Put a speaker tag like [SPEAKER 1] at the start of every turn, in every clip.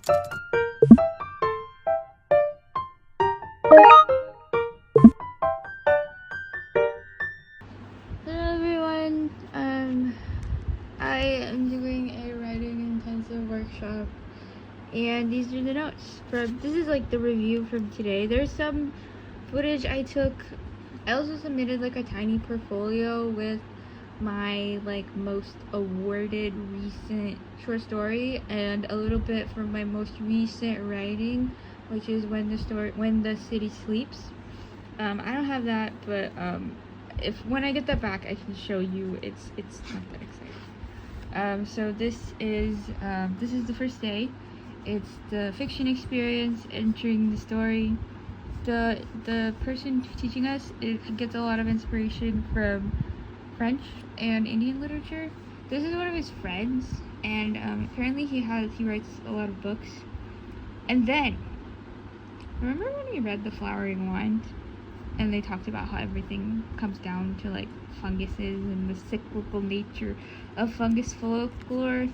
[SPEAKER 1] Hello everyone, I am doing a writing intensive workshop, and these are the notes this is like the review from today. There's some footage I took. I also submitted like a tiny portfolio with my like most awarded recent short story and a little bit from my most recent writing, which is when the city sleeps. I don't have that, but when I get that back, I can show you. It's not that exciting. So this is the first day. It's the fiction experience entering the story. The person teaching us gets a lot of inspiration from French and Indian literature. This is one of his friends, and apparently he writes a lot of books. And then, remember when we read The Flowering Wand? And they talked about how everything comes down to like funguses and the cyclical nature of fungus folklore.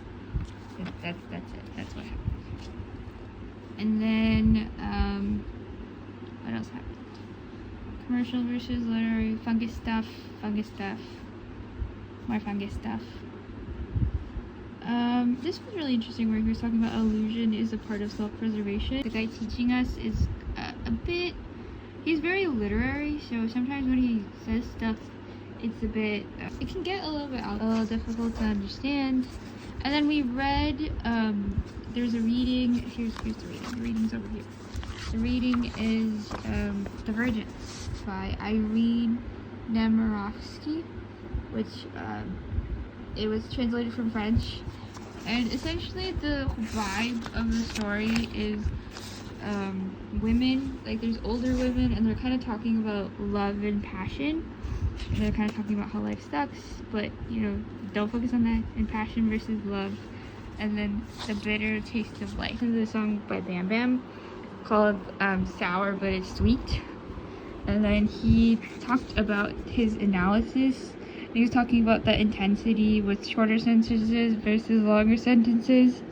[SPEAKER 1] That's it. That's what happened. And then what else happened? Commercial versus literary, fungus stuff, more fungus stuff. This was really interesting where he was talking about illusion is a part of self-preservation. The guy teaching us is he's very literary, so sometimes when he says stuff, it's a bit, it can get a little difficult to understand. And then we read, there's a reading, here's the reading, the reading's over here. The reading is Divergence by Irene Nemirovsky, which it was translated from French. And essentially the vibe of the story is women, like there's older women, and they're kind of talking about love and passion. And they're kind of talking about how life sucks, but don't focus on that, and passion versus love, and then the bitter taste of life. This is a song by Bam Bam called Sour But It's Sweet. And then he talked about his analysis. He was talking about the intensity with shorter sentences versus longer sentences,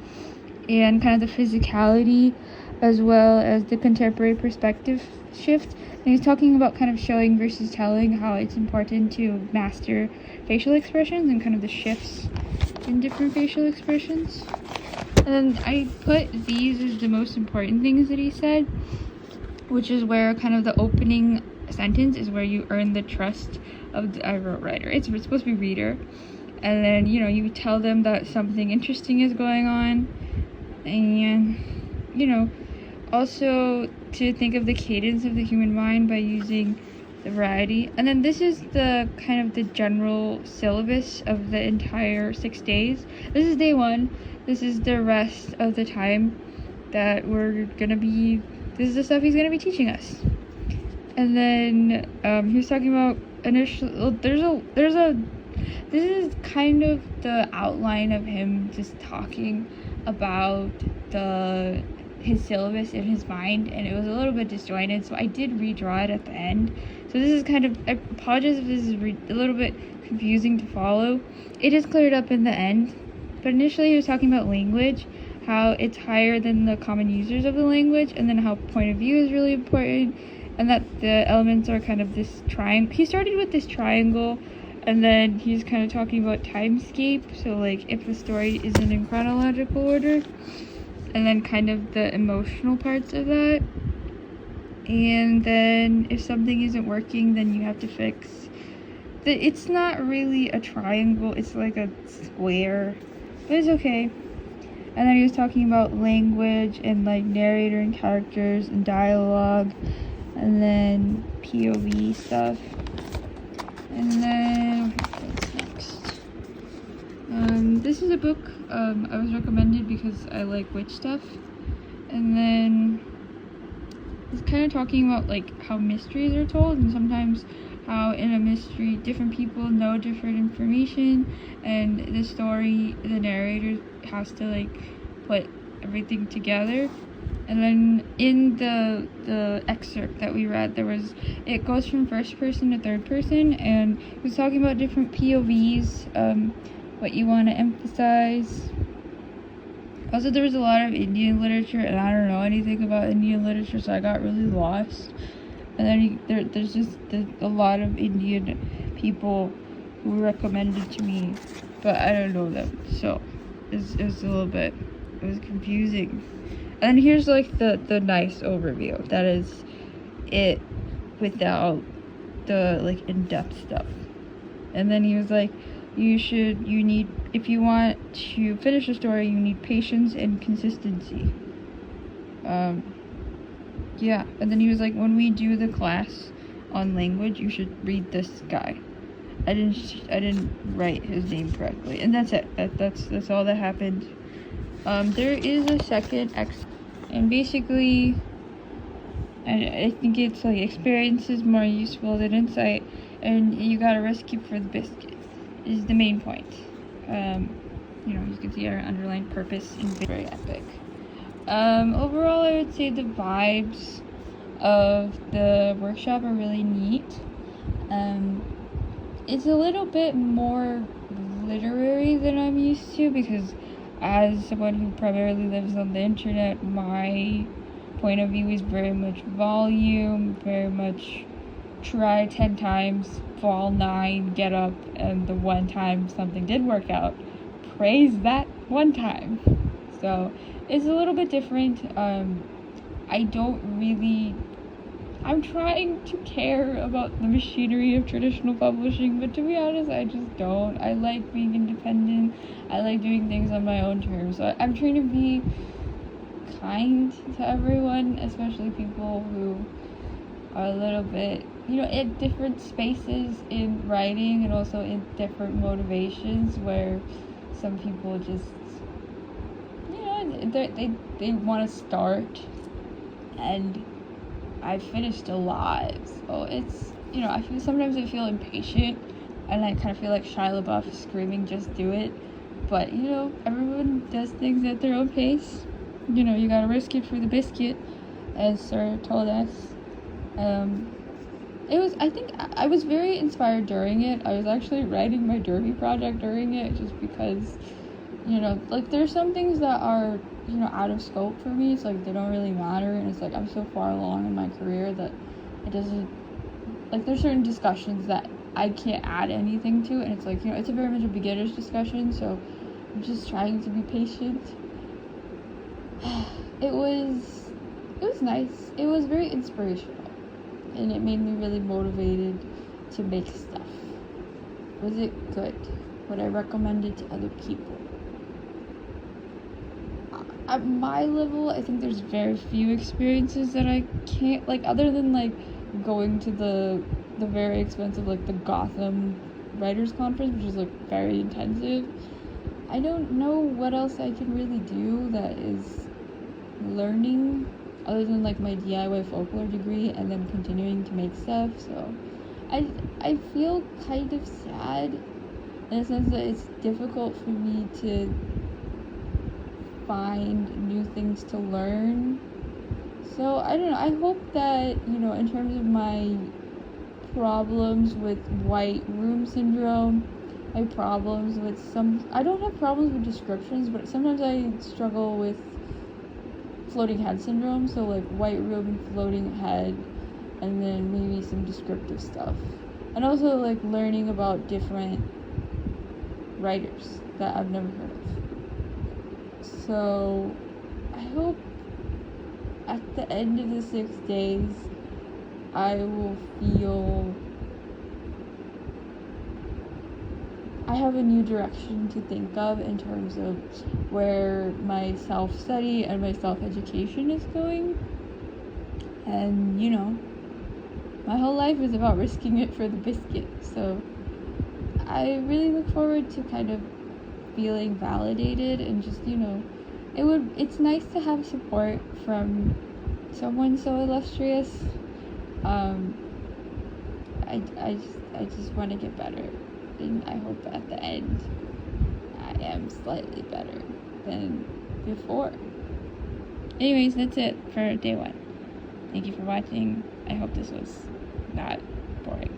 [SPEAKER 1] and kind of the physicality, as well as the contemporary perspective shift. And he's talking about kind of showing versus telling, how it's important to master facial expressions and kind of the shifts in different facial expressions. And I put these as the most important things that he said, which is where kind of the opening sentence is where you earn the trust of the writer. It's supposed to be reader. And then, you tell them that something interesting is going on. And, also to think of the cadence of the human mind by using the variety. And then this is the kind of the general syllabus of the entire 6 days. This is day 1. This is the rest of the time that this is the stuff he's gonna be teaching us. And then he was talking about this is kind of the outline of him just talking about his syllabus in his mind, and it was a little bit disjointed, so I did redraw it at the end. So this is kind of, I apologize if this is a little bit confusing to follow. It is cleared up in the end, but initially he was talking about language, how it's higher than the common users of the language, and then how point of view is really important, and that the elements are kind of this triangle. He started with this triangle, and then he's kind of talking about timescape, so like if the story isn't in chronological order, and then kind of the emotional parts of that. And then if something isn't working, then you have to fix. It's not really a triangle, it's like a square, but it's okay. And then he was talking about language and like narrator and characters and dialogue, and then POV stuff. And then what's next? This is a book I was recommended because I like witch stuff. And then it's kind of talking about like how mysteries are told, and sometimes how in a mystery different people know different information, and the story, the narrator has to like put everything together. And then in the excerpt that we read, it goes from first person to third person, and it was talking about different POVs, what you want to emphasize, Also, there was a lot of Indian literature, and I don't know anything about Indian literature, so I got really lost. And then there's just a lot of Indian people who recommended to me, but I don't know them, so it was a little bit, it was confusing. And here's like the nice overview. That is it without the like in-depth stuff. And then he was like, if you want to finish a story, you need patience and consistency. Yeah, and then he was like, when we do the class on language, you should read this guy. I didn't write his name correctly, and that's it. That's all that happened. There is a second and basically, I think it's like experience is more useful than insight, and you gotta risk it for the biscuit is the main point. You can see our underlying purpose and very epic. Overall, I would say the vibes of the workshop are really neat. It's a little bit more literary than I'm used to, because as someone who primarily lives on the internet, my point of view is very much volume, very much try 10 times, fall 9, get up, and the one time something did work out, praise that one time. So it's a little bit different. I'm trying to care about the machinery of traditional publishing, but to be honest, I just don't. I like being independent. I like doing things on my own terms. So I'm trying to be kind to everyone, especially people who are a little bit, in different spaces in writing and also in different motivations, where some people just, they want to start, and I've finished a lot, so it's, sometimes I feel impatient, and I kind of feel like Shia LaBeouf screaming, just do it, but, everyone does things at their own pace, you gotta risk it for the biscuit, as Sir told us. I think I was very inspired during it. I was actually writing my derby project during it, just because, there's some things that are, out of scope for me. It's like they don't really matter, and it's like I'm so far along in my career that it doesn't, like, there's certain discussions that I can't add anything to, and it's like, it's a very much a beginner's discussion, so I'm just trying to be patient. It was nice. It was very inspirational, and it made me really motivated to make stuff. Was it good? Would I recommend it to other people? At my level, I think there's very few experiences that I can't, like, other than, like, going to the very expensive, like, the Gotham Writers Conference, which is, like, very intensive. I don't know what else I can really do that is learning, other than, like, my DIY folklore degree and then continuing to make stuff. So I feel kind of sad in a sense that it's difficult for me to find new things to learn. So I don't know, I hope that, in terms of my problems with white room syndrome, my problems with I don't have problems with descriptions, but sometimes I struggle with floating head syndrome, so like white room and floating head, and then maybe some descriptive stuff, and also like learning about different writers that I've never heard of. So I hope at the end of the 6 days I will feel I have a new direction to think of in terms of where my self-study and my self-education is going. And, my whole life is about risking it for the biscuit. So I really look forward to kind of feeling validated, and just, it's nice to have support from someone so illustrious. I just want to get better, and I hope at the end I am slightly better than before. Anyways, that's it for day 1. Thank you for watching. I hope this was not boring.